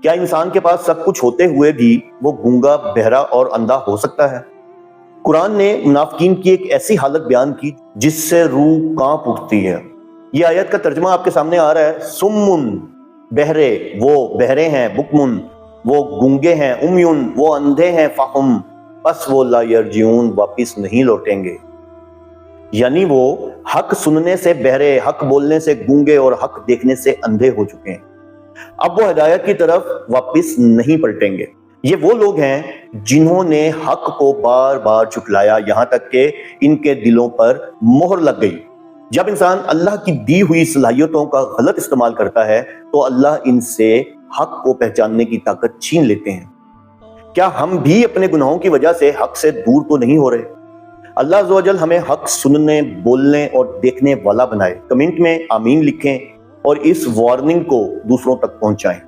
क्या इंसान के पास सब कुछ होते हुए भी वो गूंगा, बहरा और अंधा हो सकता है? कुरान ने मुनाफिकीन की एक ऐसी हालत बयान की जिससे रूह कांप उठती है। ये आयत का तर्जुमा आपके सामने आ रहा है। सुम्मुन, बहरे, वो बहरे हैं। बुकमुन, वो गूंगे हैं। उम्युन, वो अंधे हैं। फाहुम, बस वो ला यरजिऊन, वापिस नहीं लौटेंगे। यानी वो हक सुनने से बहरे, हक बोलने से गूंगे और हक देखने से अंधे हो चुके हैं। अब वो हिदायत की तरफ वापस नहीं पलटेंगे। ये वो लोग हैं जिन्होंने हक को बार बार झुटलाया, यहां तक कि इनके दिलों पर मोहर लग गई। जब इंसान अल्लाह की दी हुई सलाहियतों का गलत इस्तेमाल करता है तो अल्लाह इनसे हक को पहचानने की ताकत छीन लेते हैं। क्या हम भी अपने गुनाहों की वजह से हक से दूर तो नहीं हो रहे? अल्लाह अज़्ज़ व जल हमें हक सुनने, बोलने और देखने वाला बनाए। कमेंट में आमीन लिखें और इस वार्निंग को दूसरों तक पहुंचाएं।